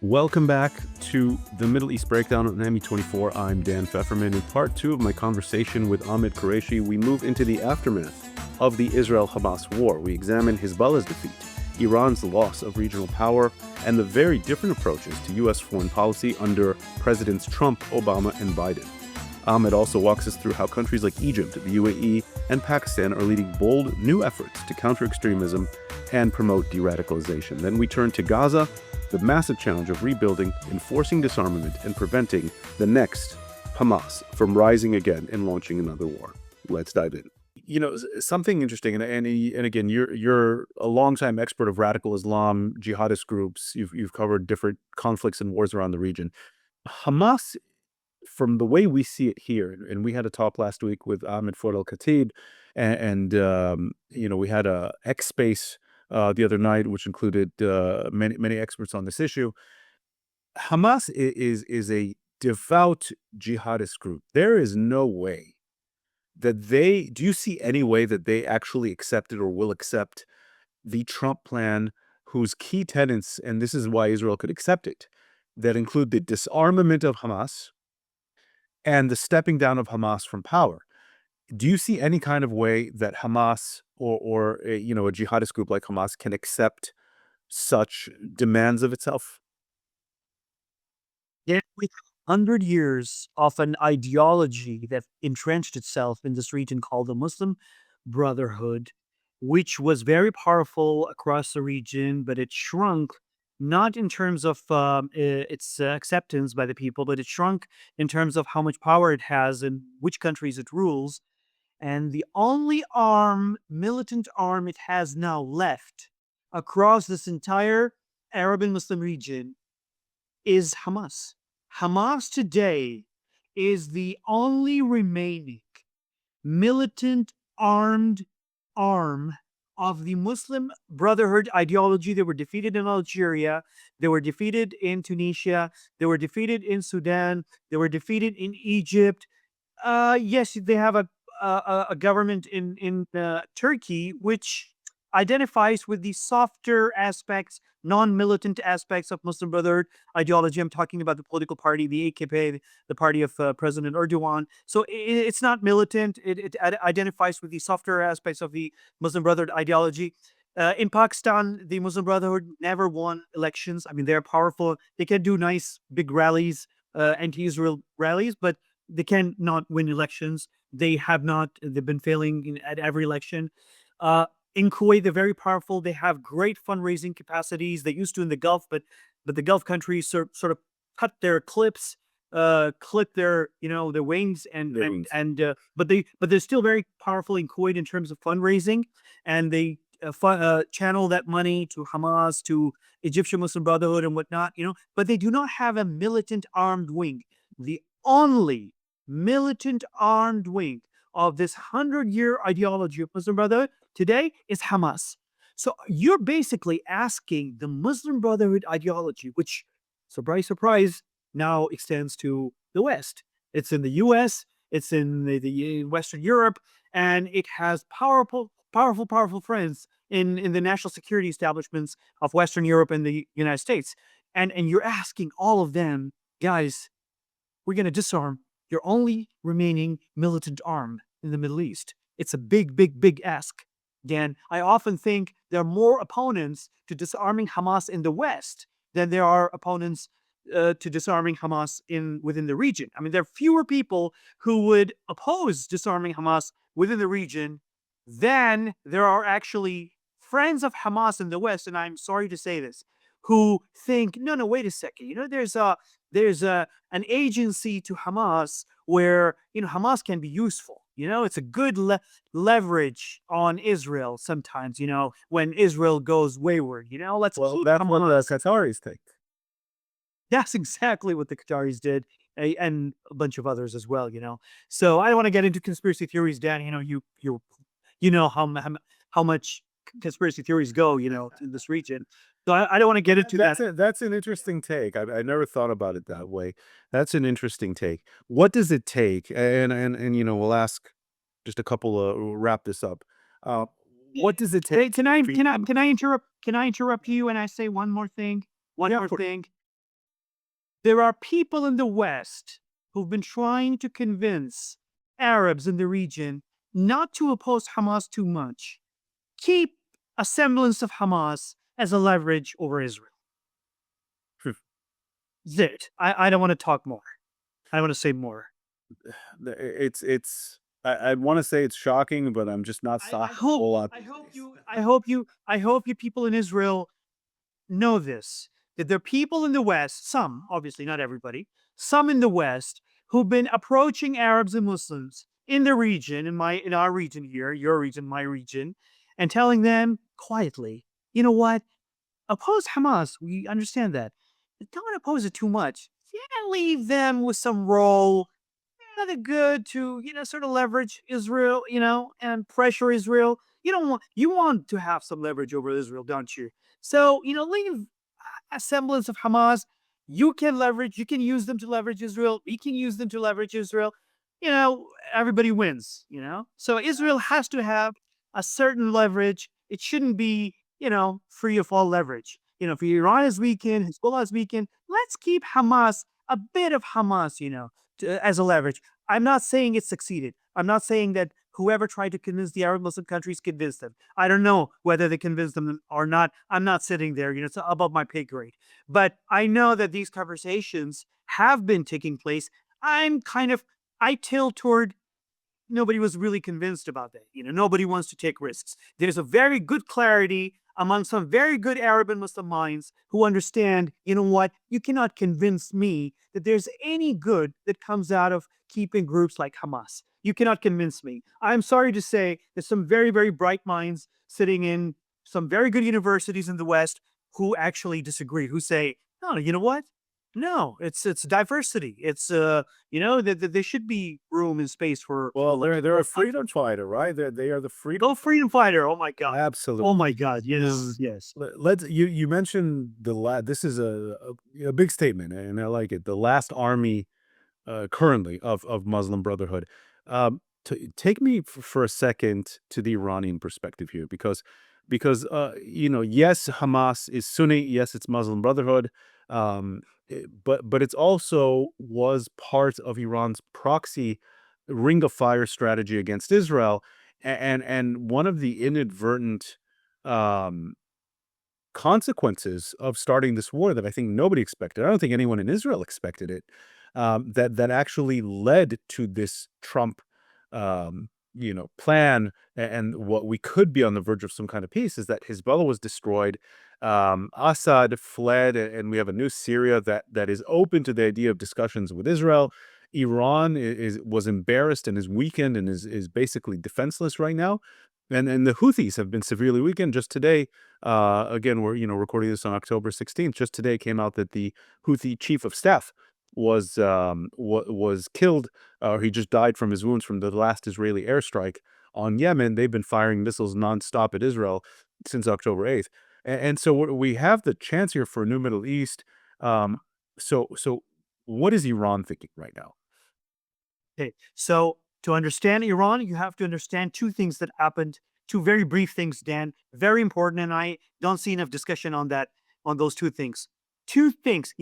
Welcome back to the Middle East Breakdown on ME24. I'm Dan Feferman. In part two of my conversation with Ahmed Quraishi, we move into the aftermath of the Israel-Hamas war. We examine Hezbollah's defeat, Iran's loss of regional power, and the very different approaches to U.S. foreign policy under Presidents Trump, Obama, and Biden. Ahmed also walks us through how countries like Egypt, the UAE, and Pakistan are leading bold new efforts to counter extremism and promote deradicalization. Then we turn to Gaza, the massive challenge of rebuilding, enforcing disarmament, and preventing the next Hamas from rising again and launching another war. Let's dive in. Something interesting, and again, you're a longtime expert of radical Islam, jihadist groups. You've covered different conflicts and wars around the region. Hamas, from the way we see it here, and we had a talk last week with Ahmed Khatib, we had a X Space the other night, which included many experts on this issue. Hamas is a devout jihadist group. There is no way that do you see any way that they actually accepted or will accept the Trump plan, whose key tenets, and this is why Israel could accept it, that include the disarmament of Hamas and the stepping down of Hamas from power? Do you see any kind of way that Hamas or a jihadist group like Hamas can accept such demands of itself? Yeah, with 100 years of an ideology that entrenched itself in this region called the Muslim Brotherhood, which was very powerful across the region, but it shrunk not in terms of its acceptance by the people, but it shrunk in terms of how much power it has and which countries it rules. And the only militant arm it has now left across this entire Arab and Muslim region is Hamas. Hamas today is the only remaining militant armed arm of the Muslim Brotherhood ideology. They were defeated in Algeria, they were defeated in Tunisia, they were defeated in Sudan, they were defeated in Egypt. Yes, they have a government in Turkey, which identifies with the softer aspects, non-militant aspects of Muslim Brotherhood ideology. I'm talking about the political party, the AKP, the party of President Erdogan. So it's not militant. It identifies with the softer aspects of the Muslim Brotherhood ideology. In Pakistan, the Muslim Brotherhood never won elections. I mean, they're powerful. They can do nice big rallies, anti-Israel rallies, but they cannot win elections. They have not. They've been failing at every election. In Kuwait, they're very powerful. They have great fundraising capacities. They used to in the Gulf, but the Gulf countries sort of cut their clip their wings, but they're still very powerful in Kuwait in terms of fundraising, and they channel that money to Hamas, to Egyptian Muslim Brotherhood, and whatnot. But they do not have a militant armed wing. The only militant armed wing of this 100-year ideology of Muslim Brotherhood today is Hamas. So you're basically asking the Muslim Brotherhood ideology, which, surprise, surprise, now extends to the West. It's in the US, it's in the Western Europe, and it has powerful friends in the national security establishments of Western Europe and the United States. And you're asking all of them, guys, we're going to disarm your only remaining militant arm in the Middle East. It's a big ask. Dan, I often think there are more opponents to disarming Hamas in the West than there are opponents to disarming Hamas within the region. I mean, there are fewer people who would oppose disarming Hamas within the region than there are actually friends of Hamas in the West, and I'm sorry to say this, who think, no, wait a second. There's an agency to Hamas where Hamas can be useful. It's a good leverage on Israel sometimes. When Israel goes wayward. Let's keep That's what the Hamas. Qataris think. That's exactly what the Qataris did, and a bunch of others as well. So I don't want to get into conspiracy theories, Dan. You know how much conspiracy theories go. In this region. So I don't want to get into that. That's an interesting take. I never thought about it that way. That's an interesting take. What does it take? And we'll ask just a couple of wrap this up. What does it Hey, take? can I interrupt you and I say one more thing? One Yeah, more thing. There are people in the West who've been trying to convince Arabs in the region not to oppose Hamas too much. Keep a semblance of Hamas as a leverage over Israel. That's it. I don't want to talk more. I don't want to say more. I want to say it's shocking, but I'm just not I soft a hope whole lot I these hope days. you I hope you I hope you people in Israel know this, that there are people in the West, some, obviously not everybody, some in the West who've been approaching Arabs and Muslims in the region, in our region here, your region, my region, and telling them quietly, you know what? Oppose Hamas. We understand that. But don't oppose it too much. Yeah, leave them with some role rather good to, sort of leverage Israel, and pressure Israel. You want to have some leverage over Israel, don't you? So, leave a semblance of Hamas. You can use them to leverage Israel. We can use them to leverage Israel. Everybody wins, So Israel has to have a certain leverage. It shouldn't be, free of all leverage. If Iran is weakened, Hezbollah is weakened, let's keep Hamas, a bit of Hamas, as a leverage. I'm not saying it succeeded. I'm not saying that whoever tried to convince the Arab Muslim countries convinced them. I don't know whether they convinced them or not. I'm not sitting there, it's above my pay grade. But I know that these conversations have been taking place. I tilt toward nobody was really convinced about that. Nobody wants to take risks. There's a very good clarity among some very good Arab and Muslim minds who understand, what, you cannot convince me that there's any good that comes out of keeping groups like Hamas. You cannot convince me. I'm sorry to say there's some very, very bright minds sitting in some very good universities in the West who actually disagree, who say, no, you know what? No, it's diversity. It's that there should be room and space Well, they're a I freedom fighter, right? They are the freedom. go freedom fighter. Oh my God. Absolutely. Oh my God. Yes. Yes. Let's you mentioned this is a big statement, and I like it. The last army currently of Muslim Brotherhood. Take me for a second to the Iranian perspective here, because yes, Hamas is Sunni, yes, it's Muslim Brotherhood, but it's also was part of Iran's proxy ring of fire strategy against Israel, and one of the inadvertent um, consequences of starting this war that I think nobody expected. I don't think anyone in Israel expected it. That actually led to this Trump, plan, and what we could be on the verge of some kind of peace is that Hezbollah was destroyed. Assad fled, and we have a new Syria that is open to the idea of discussions with Israel. Iran was embarrassed and is weakened and is basically defenseless right now. And the Houthis have been severely weakened. Just today, again, we're recording this on October 16th. Just today came out that the Houthi chief of staff was killed, or he just died from his wounds from the last Israeli airstrike on Yemen. They've been firing missiles nonstop at Israel since October 8th, and so we have the chance here for a new Middle East. So what is Iran thinking right now? Okay. So to understand Iran, you have to understand two things that happened. Two very brief things, Dan. Very important, and I don't see enough discussion on that, on those two things. Two things.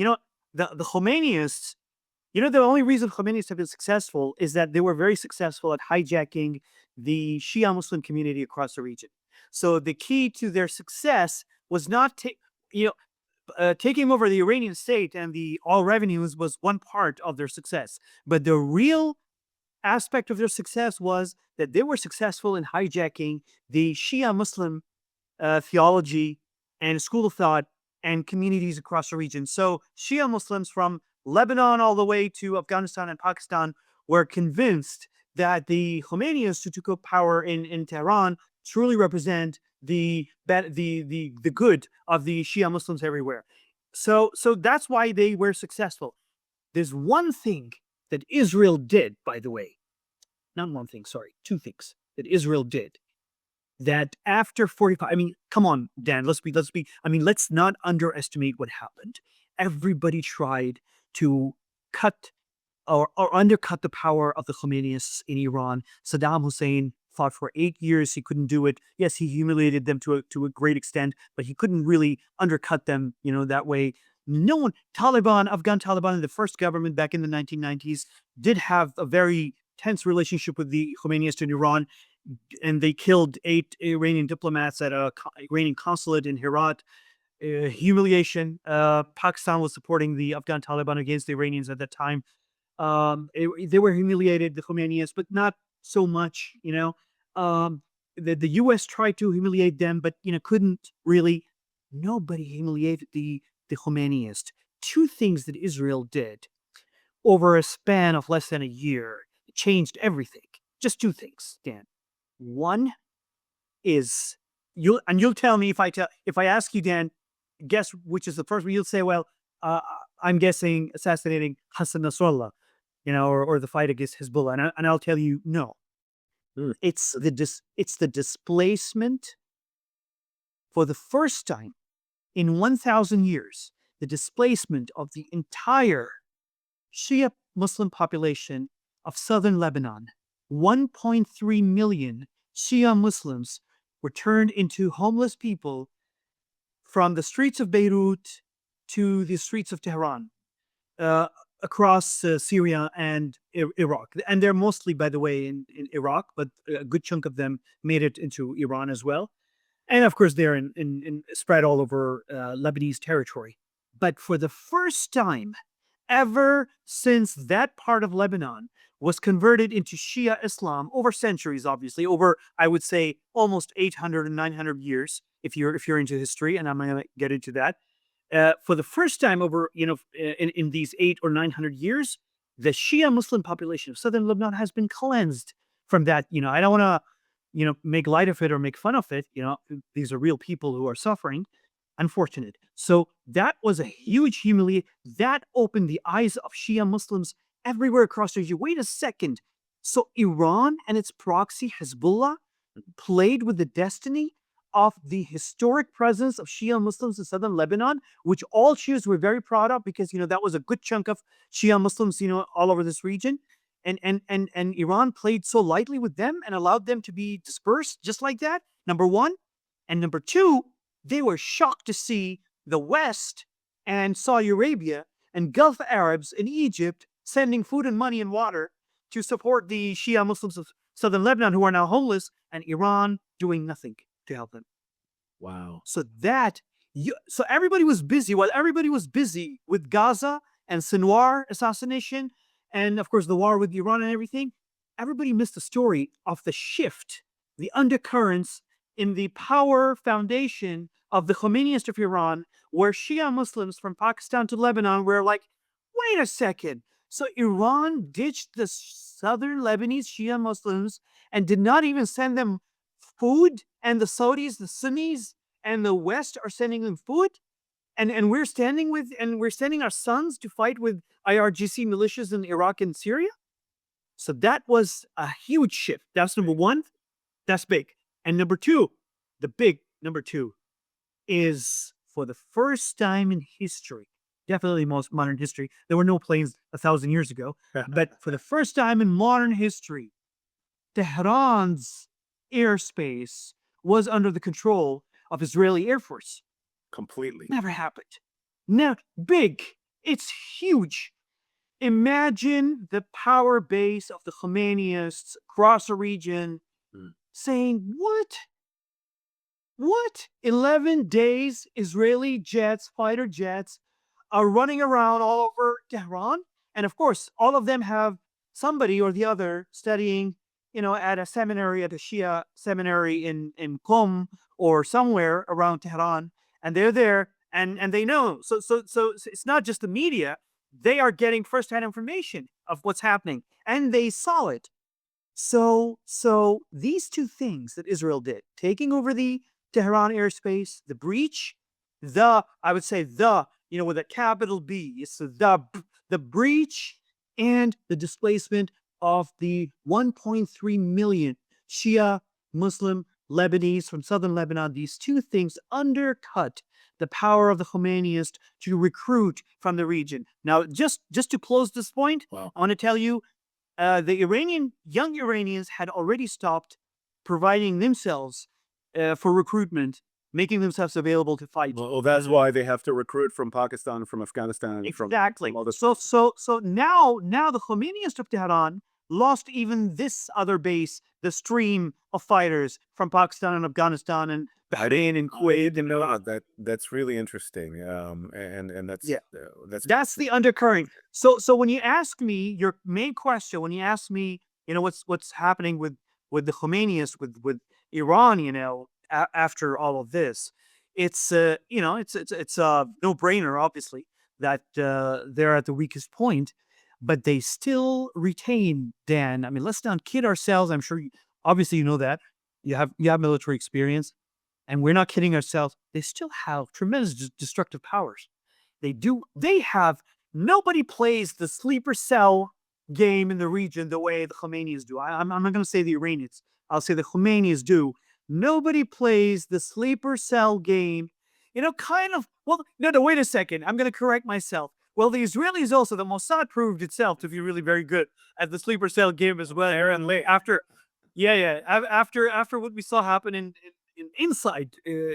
The Khomeinists. The only reason Khomeinists have been successful is that they were very successful at hijacking the Shia Muslim community across the region. So the key to their success was not taking over the Iranian state and the oil revenues was one part of their success, but the real aspect of their success was that they were successful in hijacking the Shia Muslim theology and school of thought and communities across the region. So Shia Muslims from Lebanon all the way to Afghanistan and Pakistan were convinced that the Khomeinists who took up power in Tehran truly represent the good of the Shia Muslims everywhere. So that's why they were successful. There's one thing that Israel did, by the way, not one thing, sorry, two things that Israel did that after 45, I mean, come on, Dan, let's not underestimate what happened. Everybody tried to cut or undercut the power of the Khomeinists in Iran. Saddam Hussein fought for 8 years. He couldn't do it. Yes, he humiliated them to a great extent, but he couldn't really undercut them, that way. No one, Afghan Taliban in the first government back in the 1990s did have a very tense relationship with the Khomeinists in Iran, and they killed 8 Iranian diplomats at a Iranian consulate in Herat. Humiliation. Pakistan was supporting the Afghan Taliban against the Iranians at that time. They were humiliated, the Khomeinis, but not so much, the U.S. tried to humiliate them, but, couldn't really. Nobody humiliated the Khomeinis. Two things that Israel did over a span of less than a year changed everything. Just two things, Dan. One is, you'll tell me if I ask you, Dan, guess which is the first one. You'll say, well, I'm guessing assassinating Hassan Nasrallah, or the fight against Hezbollah, and I'll tell you no. It's the displacement for the first time in 1,000 years, the displacement of the entire Shia Muslim population of southern Lebanon. 1.3 million Shia Muslims were turned into homeless people from the streets of Beirut to the streets of Tehran, across Syria and Iraq. And they're mostly, by the way, in Iraq, but a good chunk of them made it into Iran as well. And of course, they're spread all over Lebanese territory. But for the first time ever since that part of Lebanon was converted into Shia Islam over centuries, obviously, over, I would say, almost 800 and 900 years, if you're into history, and I'm going to get into that. For the first time over, in these 800 or 900 years, the Shia Muslim population of southern Lebanon has been cleansed from that. I don't want to, make light of it or make fun of it. These are real people who are suffering. Unfortunate. So that was a huge humiliation. That opened the eyes of Shia Muslims everywhere across the region. Wait a second. So Iran and its proxy Hezbollah played with the destiny of the historic presence of Shia Muslims in southern Lebanon, which all Shias were very proud of, because that was a good chunk of Shia Muslims all over this region. And Iran played so lightly with them and allowed them to be dispersed just like that, number one. And number two, they were shocked to see the West and Saudi Arabia and Gulf Arabs in Egypt sending food and money and water to support the Shia Muslims of southern Lebanon who are now homeless, and Iran doing nothing to help them. Wow. So everybody was busy. While everybody was busy with Gaza and Sinwar assassination, and of course the war with Iran and everything, everybody missed the story of the shift, the undercurrents in the power foundation of the Khomeinists of Iran, where Shia Muslims from Pakistan to Lebanon were like, wait a second. So Iran ditched the southern Lebanese Shia Muslims and did not even send them food, and the Saudis, the Sunnis, and the West are sending them food, and we're standing our sons to fight with IRGC militias in Iraq and Syria. So that was a huge shift. That's number one. That's big. And number two, the big number two, is for the first time in history, definitely most modern history. There were no planes 1,000 years ago, but for the first time in modern history, Tehran's airspace was under the control of Israeli Air Force. Completely. Never happened. Now, big. It's huge. Imagine the power base of the Khomeinists across the region saying, what? What? 11 days Israeli jets, fighter jets, are running around all over Tehran? And of course, all of them have somebody or the other studying, at a seminary, at a Shia seminary in Qom or somewhere around Tehran. And they're there and they know. So it's not just the media. They are getting firsthand information of what's happening, and they saw it. So these two things that Israel did, taking over the Tehran airspace, the breach, with a capital B, it's the breach and the displacement of the 1.3 million Shia Muslim Lebanese from southern Lebanon. These two things undercut the power of the Khomeinists to recruit from the region. Now, just to close this point, Wow. I want to tell you, the young Iranians had already stopped providing themselves for recruitment making themselves available to fight. Well, that's why they have to recruit from Pakistan, from Afghanistan, Exactly. from all this. So now the Khomeiniist of Tehran lost even this other base, the stream of fighters from Pakistan and Afghanistan and Bahrain and Kuwait and That's really interesting. And yeah. that's That's the undercurrent. So when you ask me your main question, when you ask me, what's happening with the Khomeinists, with Iran, after all of this, it's it's a no brainer, obviously, that they're at the weakest point, but they still retain. Dan, I mean, let's not kid ourselves. I'm sure, obviously, you know that you have military experience, and we're not kidding ourselves. They still have tremendous destructive powers. They do. They have. Nobody plays the sleeper cell game in the region the way the Khomeinis do. I'm not going to say the Iranians. I'll say the Khomeinis do. Nobody plays the sleeper cell game. Kind of. Well, no. Wait a second. I'm going to correct myself. Well, the Israelis also, the Mossad proved itself to be really very good at the sleeper cell game as well. Aaron Lee, after, yeah. After what we saw happen inside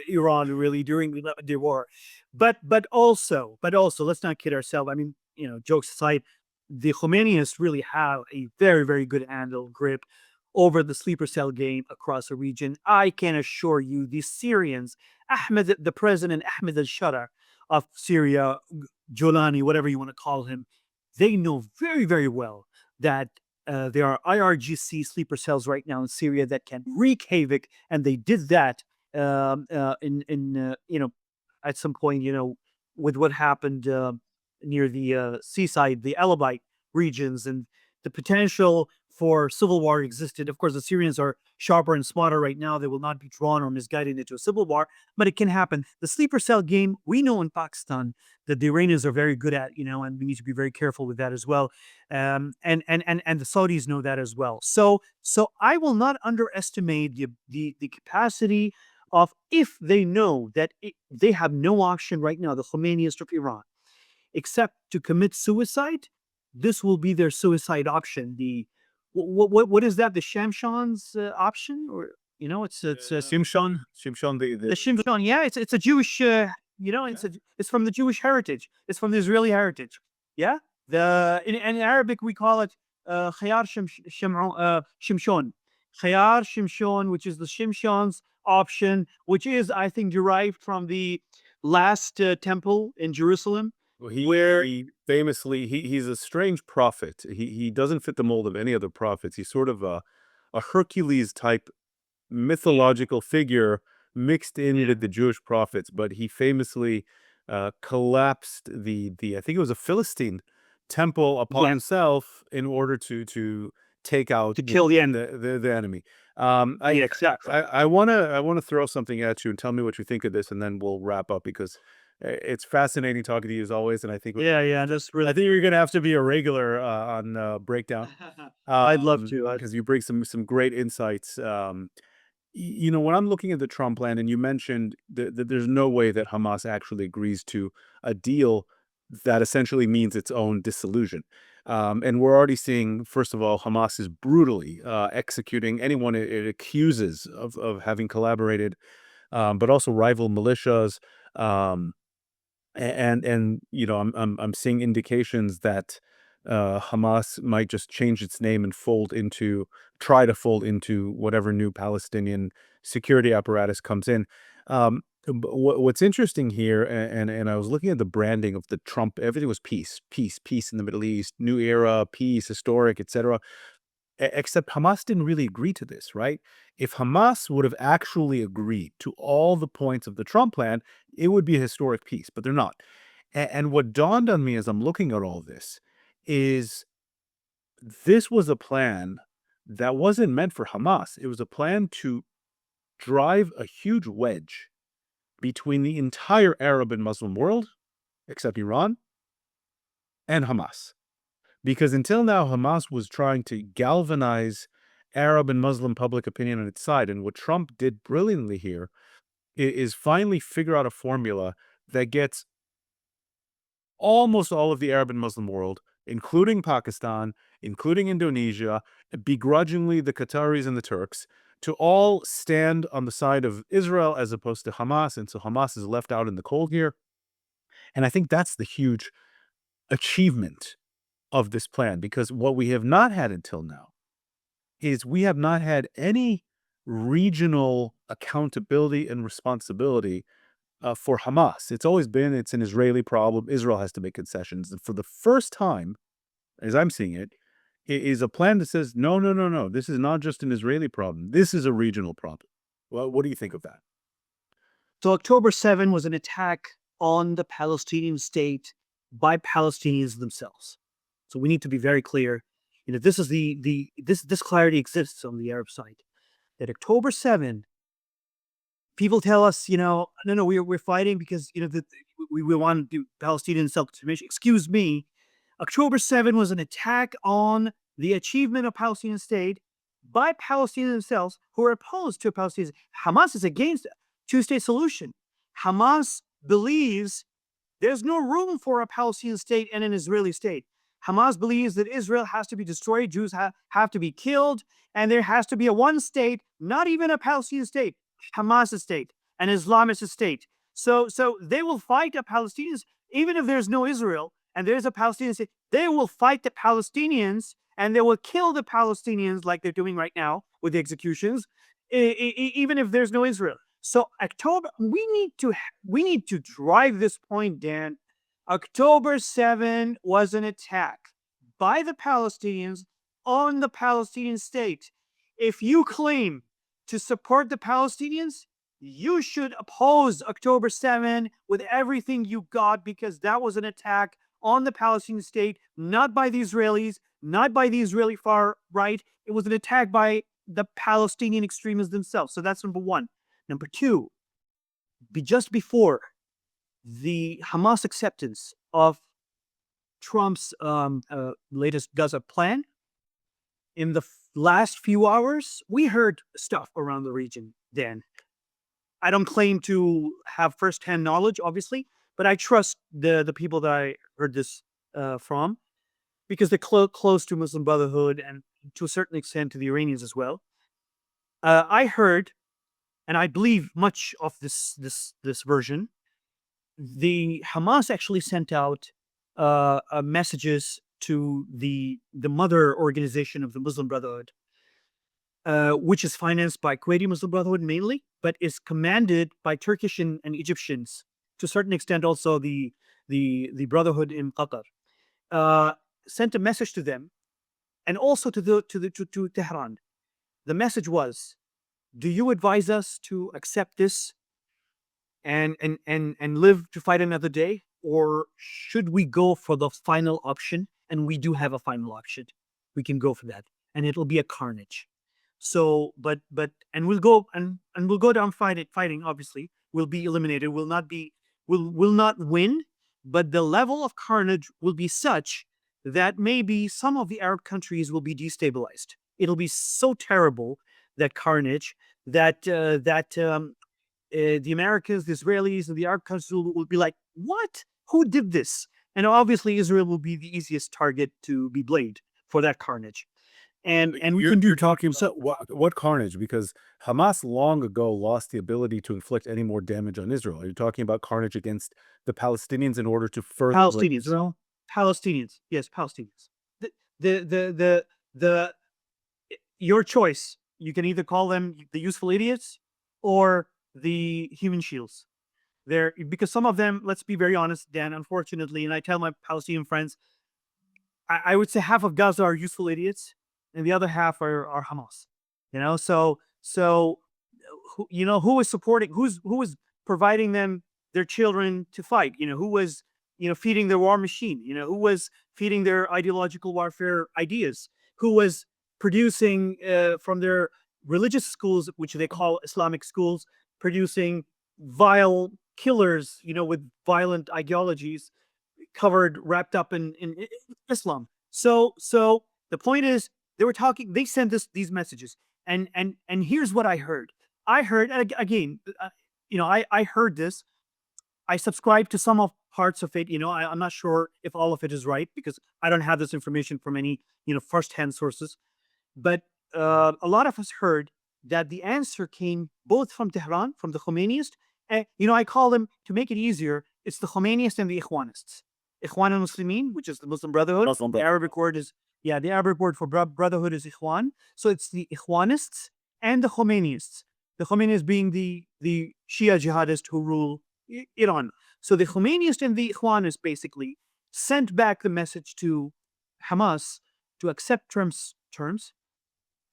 Iran, really, during the 11-day war. But also, let's not kid ourselves. I mean, jokes aside, the Khomeinists really have a very, very good handle grip over the sleeper cell game across the region. I can assure you, the Syrians, the president Ahmed al-Shara of Syria, Jolani, whatever you want to call him, they know very, very well that there are IRGC sleeper cells right now in Syria that can wreak havoc, and they did that in at some point, with what happened near the seaside, the Alabite regions, and the potential for civil war existed. Of course, the Syrians are sharper and smarter right now. They will not be drawn or misguided into a civil war, but it can happen. The sleeper cell game, we know in Pakistan that the Iranians are very good at, and we need to be very careful with that as well. And the Saudis know that as well. So I will not underestimate the capacity of, if they know that they have no option right now, the Khomeiniist of Iran, except to commit suicide. This will be their suicide option. The what is that? The Shamshan's option, or it's Shimshon, the Shimshon. Yeah, it's a Jewish. It's from the Jewish heritage. It's from the Israeli heritage. Yeah, in Arabic we call it Khayar Shimshon. Khayar Shimshon, which is the Shimshon's option, which is, I think, derived from the last temple in Jerusalem. well, he famously he's a strange prophet. He doesn't fit the mold of any other prophets. He's sort of a Hercules type mythological figure mixed in with the Jewish prophets, but he famously collapsed the I think it was a Philistine temple upon himself in order to take out To kill the enemy. the enemy. Yeah, exactly. I wanna throw something at you and tell me what you think of this, and then we'll wrap up because it's fascinating talking to you as always, and I think Yeah, that's I really. think you're gonna have to be a regular on Breakdown I'd love to. because you bring some great insights. When I'm looking at the Trump plan, and you mentioned that there's no way that Hamas actually agrees to a deal that essentially means its own dissolution. And we're already seeing, first of all, Hamas is brutally executing anyone it accuses of having collaborated, but also rival militias. Um, I'm seeing indications that Hamas might just change its name and try to fold into whatever new Palestinian security apparatus comes in. What's interesting here, and I was looking at the branding of the Trump, everything was peace, peace, peace in the Middle East, new era, peace, historic, etc. Except Hamas didn't really agree to this, right? If Hamas would have actually agreed to all the points of the Trump plan, it would be a historic peace, but they're not. And what dawned on me as I'm looking at all this is this was a plan that wasn't meant for Hamas. It was a plan to drive a huge wedge between the entire Arab and Muslim world, except Iran, and Hamas. Because until now, Hamas was trying to galvanize Arab and Muslim public opinion on its side. And what Trump did brilliantly here is finally figure out a formula that gets almost all of the Arab and Muslim world, including Pakistan, including Indonesia, begrudgingly the Qataris and the Turks, to all stand on the side of Israel as opposed to Hamas. And so Hamas is left out in the cold here. And I think that's the huge achievement of this plan, because what we have not had until now is we have not had any regional accountability and responsibility for Hamas. It's always been it's an Israeli problem. Israel has to make concessions. And for the first time, as I'm seeing it, it is a plan that says, no, no, no, no. This is not just an Israeli problem. This is a regional problem. Well, what do you think of that? So October 7 was an attack on the Palestinian state by Palestinians themselves. So we need to be very clear. This is this clarity exists on the Arab side. That October 7, people tell us, no, no, we're fighting because we want to do Palestinian self-determination. Excuse me. October 7 was an attack on the achievement of Palestinian state by Palestinians themselves who are opposed to a Palestinian. Hamas is against a two-state solution. Hamas believes there's no room for a Palestinian state and an Israeli state. Hamas believes that Israel has to be destroyed, Jews have to be killed, and there has to be a one state, not even a Palestinian state, Hamas state, an Islamist state. So they will fight the Palestinians, even if there's no Israel and there's a Palestinian state, they will fight the Palestinians and they will kill the Palestinians like they're doing right now with the executions, even if there's no Israel. So October, we need to drive this point, Dan. October 7 was an attack by the Palestinians on the Palestinian state. If you claim to support the Palestinians, you should oppose October 7 with everything you got, because that was an attack on the Palestinian state, not by the Israelis, not by the Israeli far right. It was an attack by the Palestinian extremists themselves. So that's number one. Number two, just before the Hamas acceptance of Trump's latest Gaza plan, in the last few hours, we heard stuff around the region, Dan. I don't claim to have firsthand knowledge, obviously, but I trust the people that I heard this from, because they're close to Muslim Brotherhood and to a certain extent to the Iranians as well. I heard, and I believe much of this version, the Hamas actually sent out messages to the mother organization of the Muslim Brotherhood, which is financed by Kuwaiti Muslim Brotherhood mainly, but is commanded by Turkish and Egyptians, to a certain extent also the Brotherhood in Qatar. Sent a message to them, and also to Tehran. The message was, do you advise us to accept this and live to fight another day, or should we go for the final option? And we do have a final option. We can go for that, and it'll be a carnage. So, but and we'll go down fighting. Obviously, we'll be eliminated. Will not win, but the level of carnage will be such that maybe some of the Arab countries will be destabilized. It'll be so terrible, that carnage, that the Americans, the Israelis, and the Arab countries will be like, "What? Who did this?" And obviously, Israel will be the easiest target to be blamed for that carnage. And we can do You're talking about what carnage? Because Hamas long ago lost the ability to inflict any more damage on Israel. Are you talking about carnage against the Palestinians in order to further Palestinians. Israel? Palestinians, yes, Palestinians. The your choice. You can either call them the useful idiots or the human shields. Because some of them, let's be very honest, Dan, unfortunately, and I tell my Palestinian friends, I would say half of Gaza are useful idiots, and the other half are Hamas. Who is supporting? Who is providing them their children to fight? Who was feeding their war machine? Who was feeding their ideological warfare ideas? Who was producing from their religious schools, which they call Islamic schools, producing vile killers, with violent ideologies, wrapped up in Islam. So the point is, they sent these messages, and here's what I heard. I heard, again, I heard this. I subscribe to some of parts of it. I'm not sure if all of it is right, because I don't have this information from any, firsthand sources. But a lot of us heard that the answer came both from Tehran, from the Khomeinists, and I call them, to make it easier, it's the Khomeinists and the Ikhwanists. Ikhwan al-Muslimin, which is the Muslim Brotherhood. The Arabic word is, the Arabic word for brotherhood is Ikhwan. So it's the Ikhwanists and the Khomeinists. The Khomeinists being the Shia jihadists who rule Iran. So the Khomeinists and the Ikhwanists basically sent back the message to Hamas to accept Trump's terms,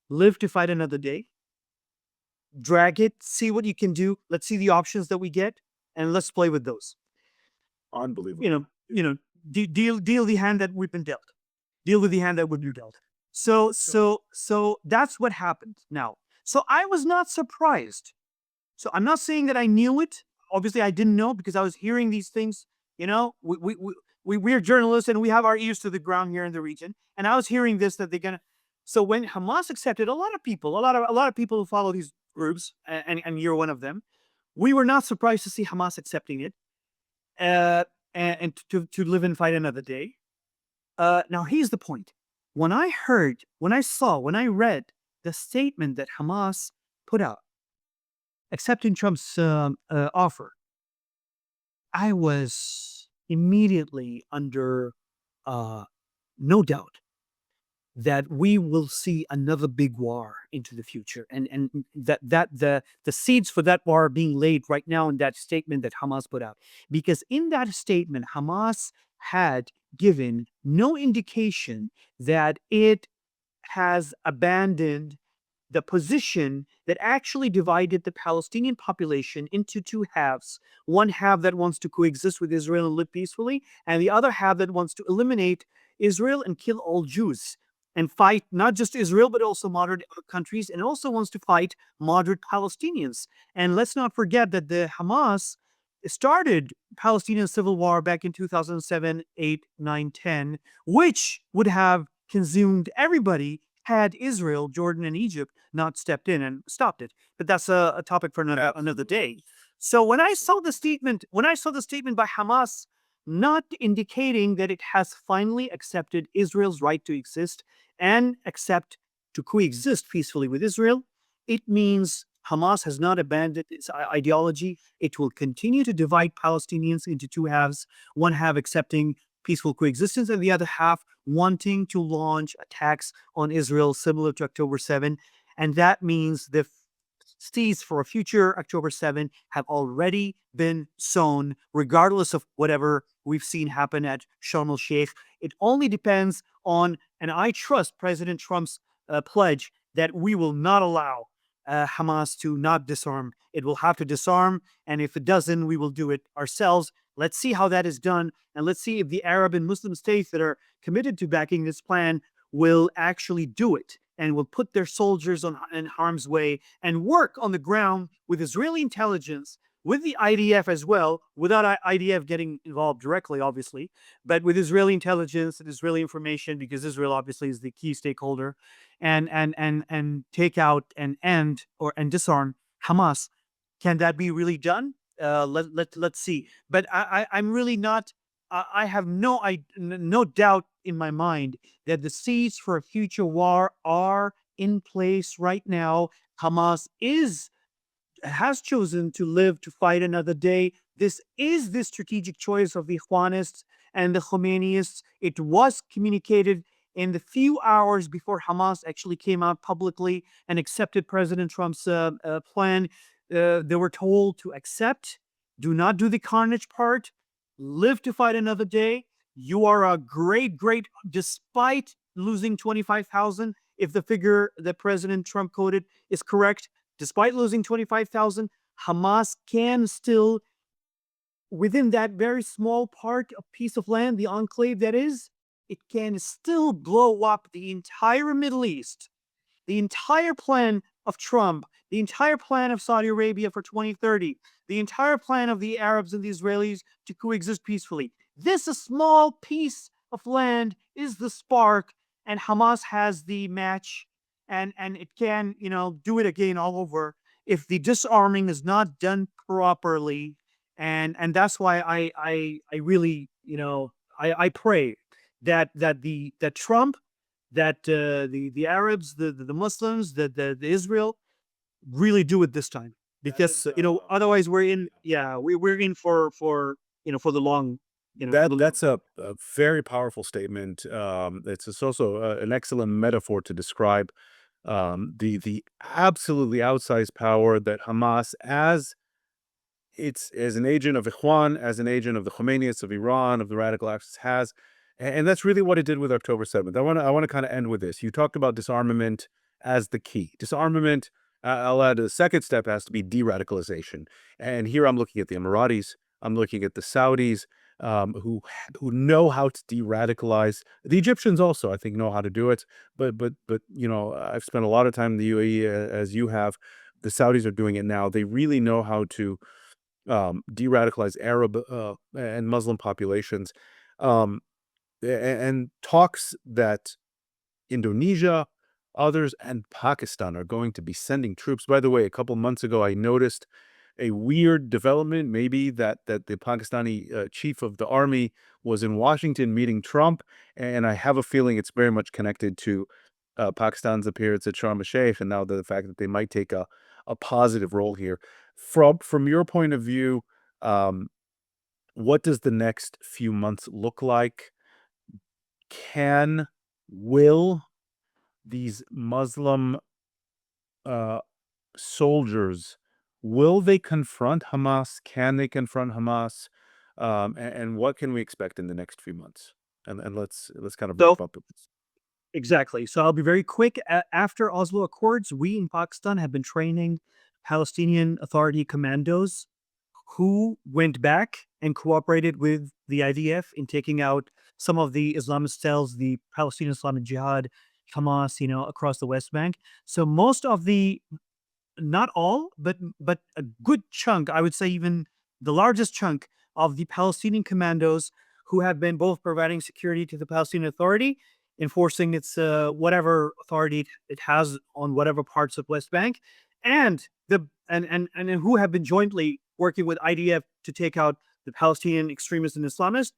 live to fight another day, drag it, see what you can do. Let's see the options that we get, and let's play with those. Unbelievable. Deal the hand that we've been dealt. Deal with the hand that we've been dealt. So that's what happened. Now, so I was not surprised. So I'm not saying that I knew it. Obviously, I didn't know because I was hearing these things. We're journalists and we have our ears to the ground here in the region. And I was hearing this that they're gonna. So when Hamas accepted, a lot of people who follow these groups, and you're one of them, we were not surprised to see Hamas accepting it, and to live and fight another day. Now here's the point: when I read the statement that Hamas put out, accepting Trump's offer, I was immediately under no doubt that we will see another big war into the future, and that the seeds for that war are being laid right now in that statement that Hamas put out. Because in that statement, Hamas had given no indication that it has abandoned the position that actually divided the Palestinian population into two halves. One half that wants to coexist with Israel and live peacefully, and the other half that wants to eliminate Israel and kill all Jews and fight not just Israel, but also moderate countries, and also wants to fight moderate Palestinians. And let's not forget that the Hamas started Palestinian civil war back in 2007, 8, 9, 10, which would have consumed everybody had Israel, Jordan, and Egypt not stepped in and stopped it. But that's a topic for another day. So when I saw the statement by Hamas, not indicating that it has finally accepted Israel's right to exist and accept to coexist peacefully with Israel, it means Hamas has not abandoned its ideology. It will continue to divide Palestinians into two halves, one half accepting peaceful coexistence and the other half wanting to launch attacks on Israel similar to October 7. And that means the seeds for a future October 7 have already been sown, regardless of whatever we've seen happen at Sharm el-Sheikh. It only depends on, and I trust President Trump's pledge that we will not allow Hamas to not disarm. It will have to disarm, and if it doesn't, we will do it ourselves. Let's see how that is done, and let's see if the Arab and Muslim states that are committed to backing this plan will actually do it and will put their soldiers in harm's way and work on the ground with Israeli intelligence, with the IDF as well, without IDF getting involved directly, obviously, but with Israeli intelligence and Israeli information, because Israel obviously is the key stakeholder, and take out and end and disarm Hamas. Can that be really done? Let's see. But I'm really not. I have no doubt in my mind that the seeds for a future war are in place right now. Hamas has chosen to live to fight another day. This is the strategic choice of the Ikhwanists and the Khomeinists. It was communicated in the few hours before Hamas actually came out publicly and accepted President Trump's plan. They were told to accept, do not do the carnage part, live to fight another day. You are a great, despite losing 25,000, if the figure that President Trump quoted is correct, despite losing 25,000, Hamas can still, within that very small piece of land, the enclave that is, it can still blow up the entire Middle East. The entire plan of Trump, the entire plan of Saudi Arabia for 2030, the entire plan of the Arabs and the Israelis to coexist peacefully. This a small piece of land is the spark, and Hamas has the match, and it can, do it again all over if the disarming is not done properly. And that's why I really, I pray that Trump, that the Arabs, the Muslims, the Israel really do it this time because otherwise we're in for the long That's a very powerful statement. It's also an excellent metaphor to describe the absolutely outsized power that Hamas, it's as an agent of Ikhwan, as an agent of the Khomeinists of Iran, of the radical axis has. And that's really what it did with October 7th. I want to kind of end with this. You talked about disarmament as the key. Disarmament, I'll add a second step has to be de-radicalization. And here I'm looking at the Emiratis, I'm looking at the Saudis, who know how to de-radicalize. The Egyptians also, I think, know how to do it. But I've spent a lot of time in the UAE, as you have. The Saudis are doing it now. They really know how to de-radicalize Arab and Muslim populations, um, and talks that Indonesia, others, and Pakistan are going to be sending troops. By the way, a couple months ago, I noticed a weird development, maybe that the Pakistani chief of the army was in Washington meeting Trump, and I have a feeling it's very much connected to Pakistan's appearance at Sharm el-Sheikh, and now the fact that they might take a positive role here. From your point of view, um, what does the next few months look like? Can will these Muslim uh, soldiers, will they confront Hamas? Can they confront Hamas? And what can we expect in the next few months? And let's kind of so wrap up with this. exactly. So I'll be very quick. After Oslo Accords, we in Pakistan have been training Palestinian Authority commandos who went back and cooperated with the IDF in taking out some of the Islamist cells, the Palestinian Islamic Jihad, Hamas, across the West Bank. So most of the, not all, but a good chunk, I would say even the largest chunk of the Palestinian commandos who have been both providing security to the Palestinian Authority, enforcing its whatever authority it has on whatever parts of West Bank, and who have been jointly working with IDF to take out the Palestinian extremists and Islamists,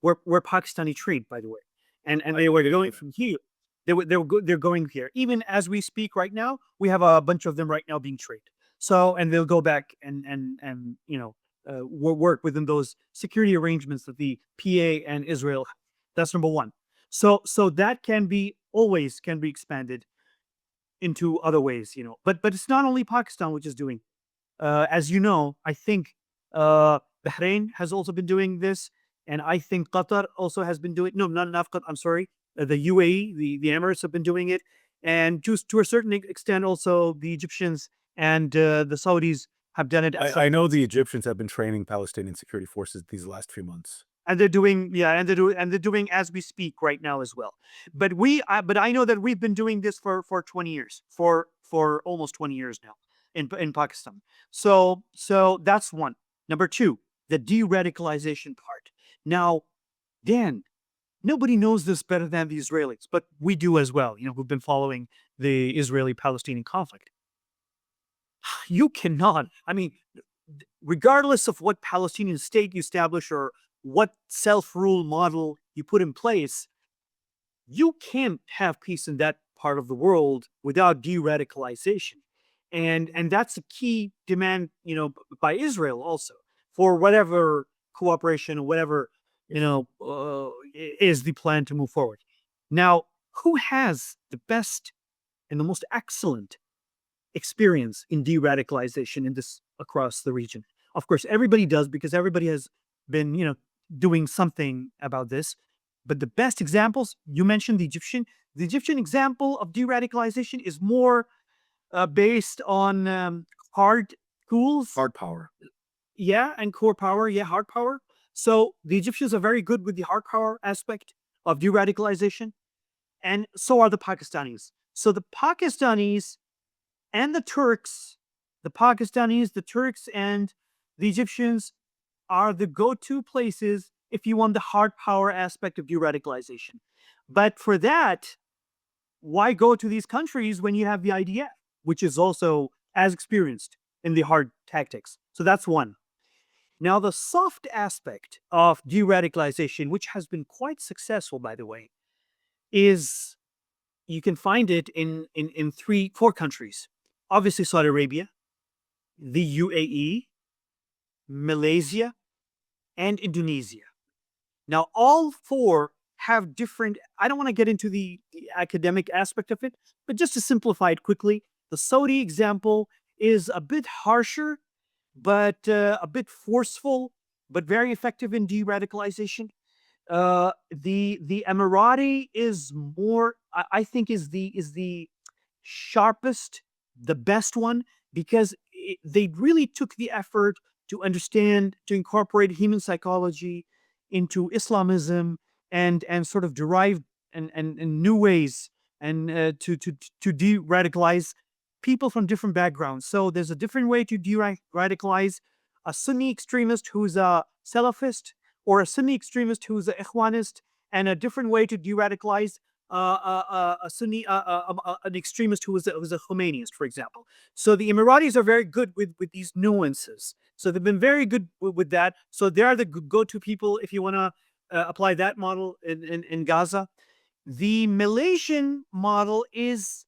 were Pakistani trained, by the way, and they were going from here. They're going here. Even as we speak right now, we have a bunch of them right now being trained. So, and they'll go back and work within those security arrangements that the PA and Israel have. That's number one. So that can be expanded into other ways, But it's not only Pakistan which is doing. As you know, I think Bahrain has also been doing this, and I think Qatar also has been doing. No, not Qatar. I'm sorry, the UAE, the Emirates have been doing it, and to a certain extent, also the Egyptians and the Saudis have done it at some I know points. the Egyptians have been training Palestinian security forces these last few months. And they're doing as we speak right now as well. But I know that we've been doing this for 20 years, for almost 20 years now in Pakistan. So that's one. Number two, the de-radicalization part. Now, Dan, nobody knows this better than the Israelis, but we do as well. Who've been following the Israeli-Palestinian conflict. You cannot. I mean, regardless of what Palestinian state you establish or what self-rule model you put in place, you can't have peace in that part of the world without de-radicalization. And that's a key demand, by Israel also for whatever cooperation or whatever, is the plan to move forward. Now, who has the best and the most excellent experience in de-radicalization in this across the region? Of course, everybody does because everybody has been, doing something about this. But the best examples, you mentioned the Egyptian. The Egyptian example of de-radicalization is more based on hard tools, Hard power. yeah, and core power, yeah, hard power. So the Egyptians are very good with the hard power aspect of de-radicalization, and so are the Pakistanis. So the Pakistanis and the Pakistanis, the Turks, and the Egyptians are the go-to places if you want the hard power aspect of de-radicalization. But for that, why go to these countries when you have the IDF, which is also as experienced in the hard tactics? So that's one. Now, the soft aspect of de-radicalization, which has been quite successful, by the way, is you can find it in four countries. obviously Saudi Arabia, the UAE, Malaysia, and Indonesia. Now, all four have different, I don't want to get into the academic aspect of it, but just to simplify it quickly, the Saudi example is a bit harsher, but a bit forceful, but very effective in de-radicalization. The Emirati is more, I think, is the sharpest, the best one, because they really took the effort to understand, to incorporate human psychology into Islamism, and sort of derive and new ways, and to de-radicalize people from different backgrounds. So there's a different way to de-radicalize a Sunni extremist who's a Salafist, or a Sunni extremist who's an Ikhwanist, and a different way to de-radicalize a Sunni, an extremist who was a Khomeiniist, for example. So the Emiratis are very good with these nuances. So they've been very good with that. So they are the go-to people if you want to apply that model in Gaza. The Malaysian model is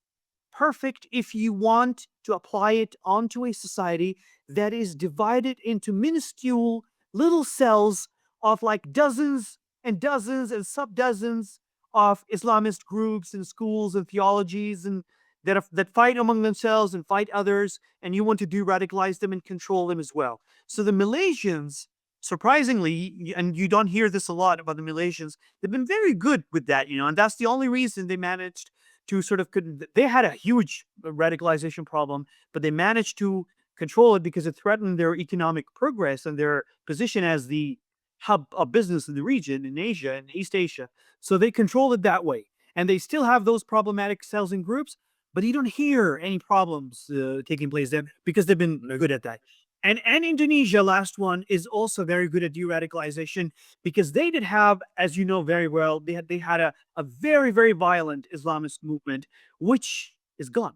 perfect if you want to apply it onto a society that is divided into minuscule little cells of like dozens and dozens and sub-dozens of Islamist groups and schools and theologies, and that fight among themselves and fight others, and you want to de-radicalize them and control them as well. So the Malaysians, surprisingly, and you don't hear this a lot about the Malaysians, they've been very good with that, and that's the only reason they managed to sort of they had a huge radicalization problem, but they managed to control it because it threatened their economic progress and their position as the hub of business in the region, in Asia and East Asia. So they controlled it that way. And they still have those problematic cells and groups, but you don't hear any problems taking place there because they've been good at that. And Indonesia, last one, is also very good at de-radicalization because they did have, as you know very well, they had a very, very violent Islamist movement, which is gone.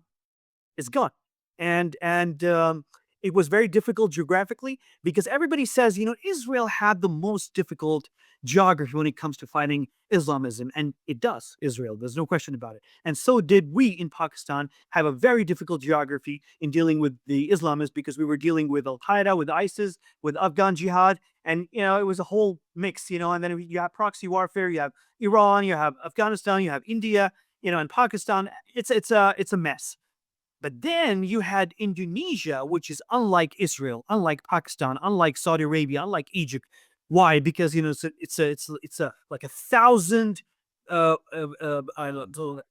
It's gone. And it was very difficult geographically because everybody says, Israel had the most difficult geography when it comes to fighting Islamism. And it does, Israel. There's no question about it. And so did we in Pakistan have a very difficult geography in dealing with the Islamists because we were dealing with Al Qaeda, with ISIS, with Afghan jihad. And, it was a whole mix, and then you have proxy warfare, you have Iran, you have Afghanistan, you have India, and Pakistan. It's a mess. But then you had Indonesia, which is unlike Israel, unlike Pakistan, unlike Saudi Arabia, unlike Egypt. Why? Because it's a like 1,000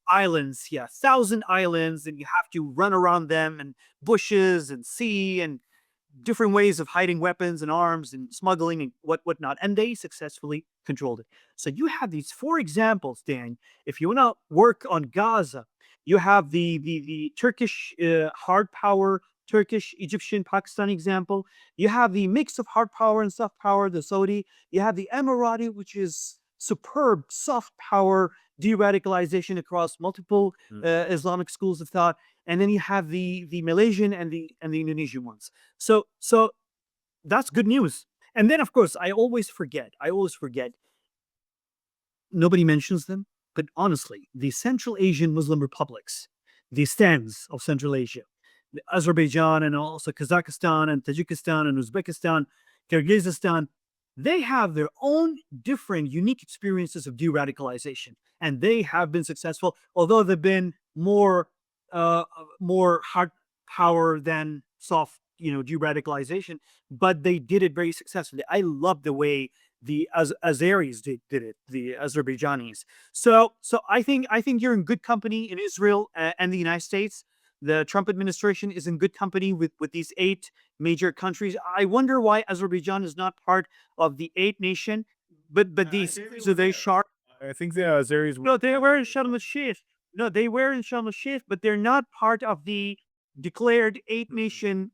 islands, yeah, 1,000 islands, and you have to run around them, and bushes and sea and different ways of hiding weapons and arms and smuggling and whatnot, and they successfully controlled it. So you have these four examples, Dan. If you want to work on Gaza, you have the Turkish hard power, Turkish, Egyptian, Pakistani example. You have the mix of hard power and soft power, the Saudi. You have the Emirati, which is superb soft power de-radicalization across multiple Islamic schools of thought, and then you have the Malaysian and the Indonesian ones. So that's good news. And then of course I always forget nobody mentions them, but honestly, the Central Asian Muslim republics, the stands of Central Asia, the Azerbaijan and also Kazakhstan and Tajikistan and Uzbekistan, Kyrgyzstan, they have their own different unique experiences of de-radicalization, and they have been successful, although they've been more hard power than soft, de-radicalization, but they did it very successfully. I love the way the Azeris did it, the Azerbaijanis. So I think you're in good company in Israel and the United States. The Trump administration is in good company with these eight major countries. I wonder why Azerbaijan is not part of the eight nation, but these so they sharp. I think the Azeris. No, they were in Sharm el-Sheikh. No, they were in Sharm el-Sheikh, but they're not part of the declared eight nation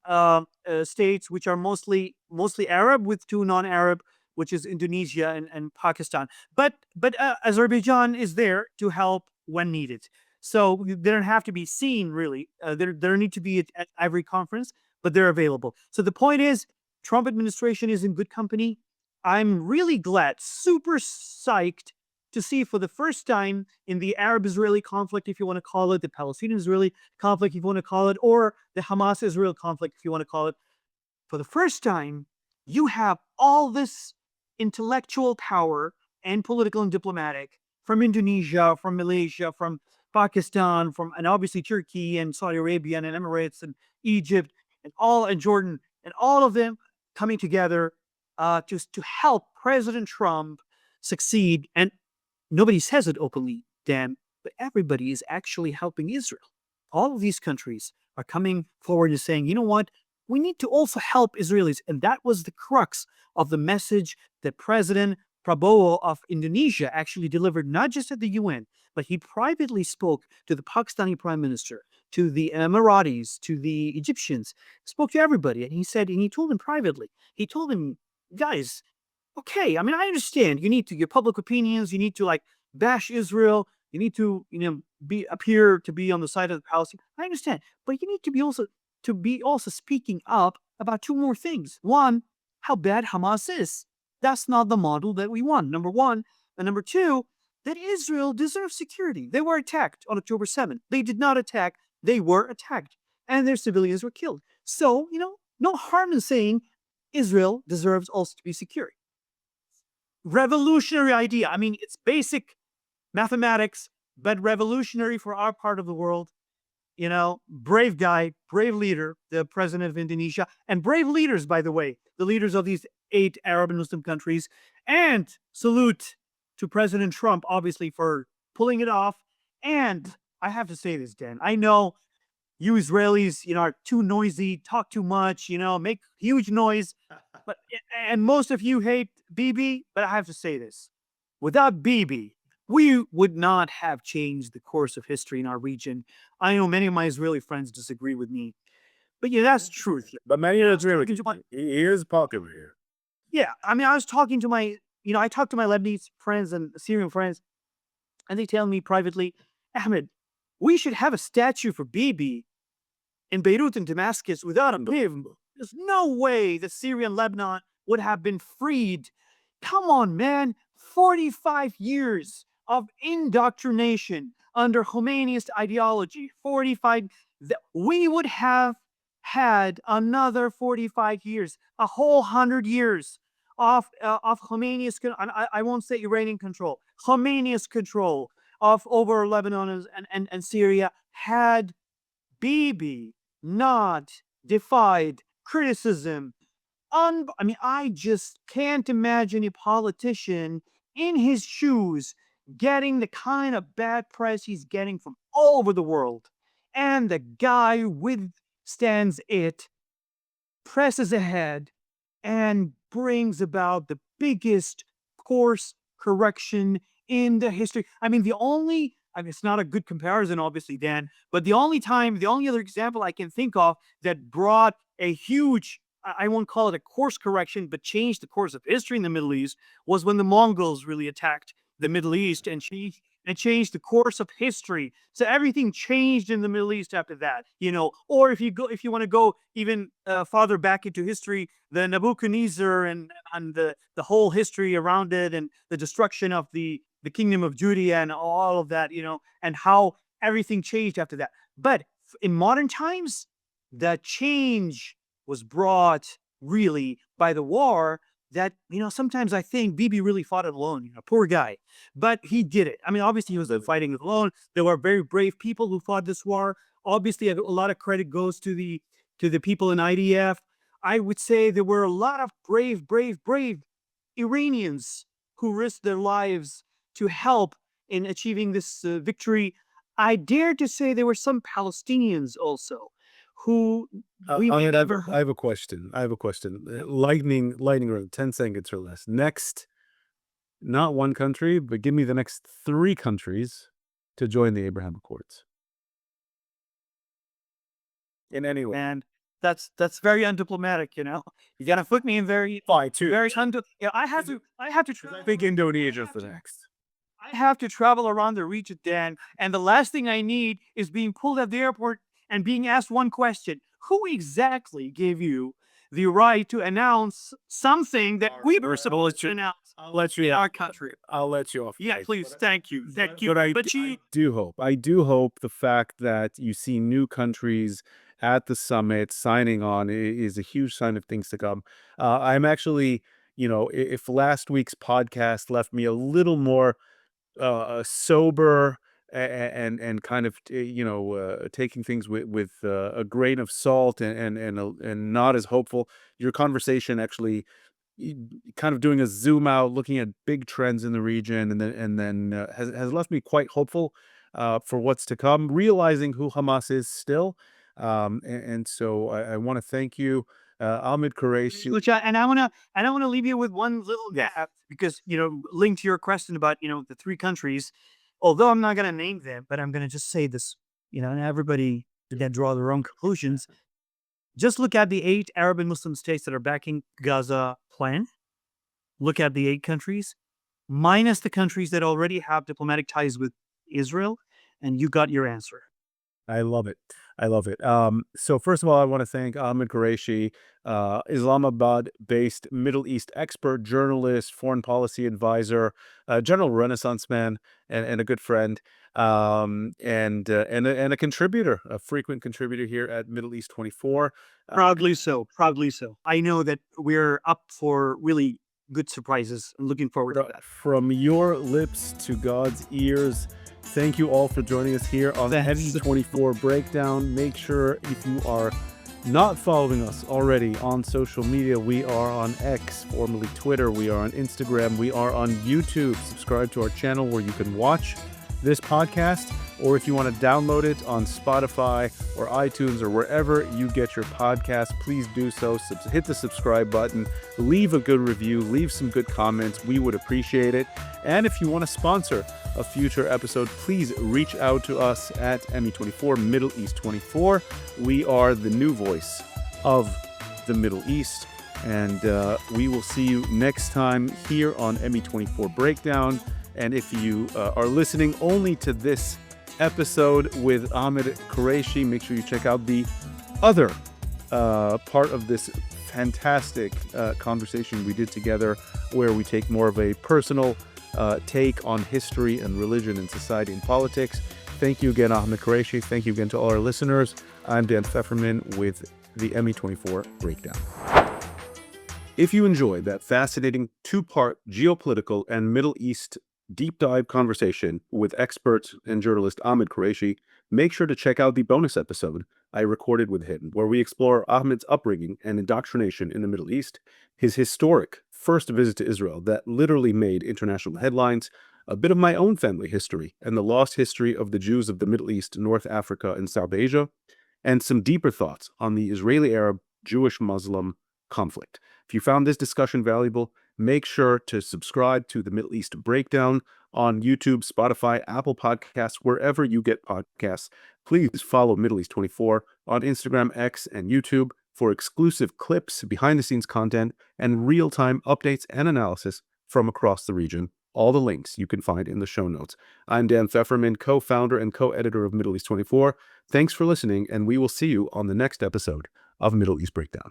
states, which are mostly Arab with two non-Arab, which is Indonesia and Pakistan. But Azerbaijan is there to help when needed. So they don't have to be seen really. They don't need to be at every conference, but they're available. So the point is, Trump administration is in good company. I'm really glad, super psyched to see for the first time in the Arab-Israeli conflict, if you want to call it, the Palestinian-Israeli conflict, if you want to call it, or the Hamas-Israel conflict, if you want to call it, for the first time, you have all this intellectual power and political and diplomatic from Indonesia, from Malaysia, from Pakistan, from and obviously Turkey and Saudi Arabia and Emirates and Egypt and Jordan and all of them coming together to help President Trump succeed. And nobody says it openly, Dan, but everybody is actually helping Israel. All of these countries are coming forward and saying, you know what? We need to also help Israelis. And that was the crux of the message that President Prabowo of Indonesia actually delivered, not just at the UN, but he privately spoke to the Pakistani prime minister, to the Emiratis, to the Egyptians, spoke to everybody. And he said, and he told them privately, he told them, guys, okay, I mean, I understand you need to your public opinions, you need to like bash Israel, you need to, be appear to be on the side of the Palestinians. I understand, but you need to be also speaking up about two more things. One, how bad Hamas is. That's not the model that we want. Number one, and number two, that Israel deserves security. They were attacked on October 7th. They did not attack. They were attacked, and their civilians were killed. So, no harm in saying Israel deserves also to be secure. Revolutionary idea. I mean, it's basic mathematics, but revolutionary for our part of the world. Brave guy, brave leader, the president of Indonesia, and brave leaders, by the way, the leaders of these 8 Arab and Muslim countries. And salute to President Trump, obviously, for pulling it off. And I have to say this, Dan. I know you Israelis, are too noisy, talk too much, make huge noise. And most of you hate Bibi, but I have to say this. Without Bibi, we would not have changed the course of history in our region. I know many of my Israeli friends disagree with me, but yeah, that's truth. But many Israelis, here's popular here. Yeah, I mean, I was talking to I talked to my Lebanese friends and Syrian friends, and they tell me privately, Ahmed, we should have a statue for Bibi in Beirut and Damascus without him. There's no way the Syrian Lebanon would have been freed. Come on, man. 45 years of indoctrination under Khomeini's ideology. 45. We would have had another 45 years, a whole 100 years of Khomeini's, I won't say Iranian control, Khomeini's control of over Lebanon and Syria had Bibi not defied criticism. I just can't imagine a politician in his shoes getting the kind of bad press he's getting from all over the world. And the guy withstands it, presses ahead, and brings about the biggest course correction in the history. It's not a good comparison, obviously, Dan, but the only other example I can think of that brought a huge, I won't call it a course correction, but changed the course of history in the Middle East was when the Mongols really attacked the Middle East and changed the course of history. So everything changed in the Middle East after that, Or if you want to go even farther back into history, the Nebuchadnezzar and the whole history around it and the destruction of the kingdom of Judea and all of that, and how everything changed after that. But in modern times, the change was brought really by the war that, sometimes I think Bibi really fought it alone, poor guy, but he did it. Obviously he was fighting it alone. There were very brave people who fought this war. Obviously, a lot of credit goes to the people in IDF. I would say there were a lot of brave Iranians who risked their lives to help in achieving this victory. I dare to say there were some Palestinians also who I have a question. Lightning round, 10 seconds or less. Next, not one country, but give me the next 3 countries to join the Abraham Accords. In any way. And that's very undiplomatic, You gotta put me in very I have to Big Indonesia for next. I have to travel around the region, Dan, and the last thing I need is being pulled at the airport and being asked one question. Who exactly gave you the right to announce something that we were supposed to announce I'll let you. in our country. I'll let you off. Yeah, please. Thank you. Thank you. But I But I do hope the fact that you see new countries at the summit signing on is a huge sign of things to come. I'm actually, if last week's podcast left me a little more sober and kind of taking things with a grain of salt and not as hopeful. Your conversation actually y- kind of doing a zoom out, looking at big trends in the region, and then has left me quite hopeful for what's to come. Realizing who Hamas is still, and so I want to thank you, Ahmed Quraishi. which I want to leave you with one little gap because linked to your question about the three countries. Although I'm not going to name them, but I'm going to just say this, and everybody can draw their own conclusions. Just look at the 8 Arab and Muslim states that are backing Gaza plan. Look at the 8 countries, minus the countries that already have diplomatic ties with Israel, and you got your answer. I love it. I love it. So first of all, I want to thank Ahmed Quraishi, Islamabad-based Middle East expert, journalist, foreign policy advisor, general Renaissance man, and a good friend, and a contributor, a frequent contributor here at Middle East 24. Proudly so. Proudly so. I know that we're up for really good surprises. I'm looking forward to that. From your lips to God's ears. Thank you all for joining us here on the Thanks. Heavy 24 Breakdown. Make sure if you are not following us already on social media, we are on X, formerly Twitter. We are on Instagram. We are on YouTube. Subscribe to our channel where you can watch this podcast, or if you want to download it on Spotify or iTunes or wherever you get your podcast, please do so. Hit the subscribe button, leave a good review, leave some good comments. We would appreciate it. And if you want to sponsor a future episode, please reach out to us at ME24 Middle East 24. We are the new voice of the Middle East, and we will see you next time here on ME24 Breakdown. And if you are listening only to this episode with Ahmed Quraishi, make sure you check out the other part of this fantastic conversation we did together, where we take more of a personal take on history and religion and society and politics. Thank you again, Ahmed Quraishi. Thank you again to all our listeners. I'm Dan Feferman with the ME24 Breakdown. If you enjoyed that fascinating 2-part geopolitical and Middle East deep dive conversation with expert and journalist Ahmed Quraishi, make sure to check out the bonus episode I recorded with him, where we explore Ahmed's upbringing and indoctrination in the Middle East, his historic first visit to Israel that literally made international headlines, a bit of my own family history and the lost history of the Jews of the Middle East, North Africa, and South Asia, and some deeper thoughts on the Israeli-Arab, Jewish-Muslim conflict. If you found this discussion valuable, make sure to subscribe to the Middle East Breakdown on YouTube, Spotify, Apple Podcasts, wherever you get podcasts. Please follow Middle East 24 on Instagram, X, and YouTube for exclusive clips, behind-the-scenes content, and real-time updates and analysis from across the region. All the links you can find in the show notes. I'm Dan Feferman, co-founder and co-editor of Middle East 24. Thanks for listening, and we will see you on the next episode of Middle East Breakdown.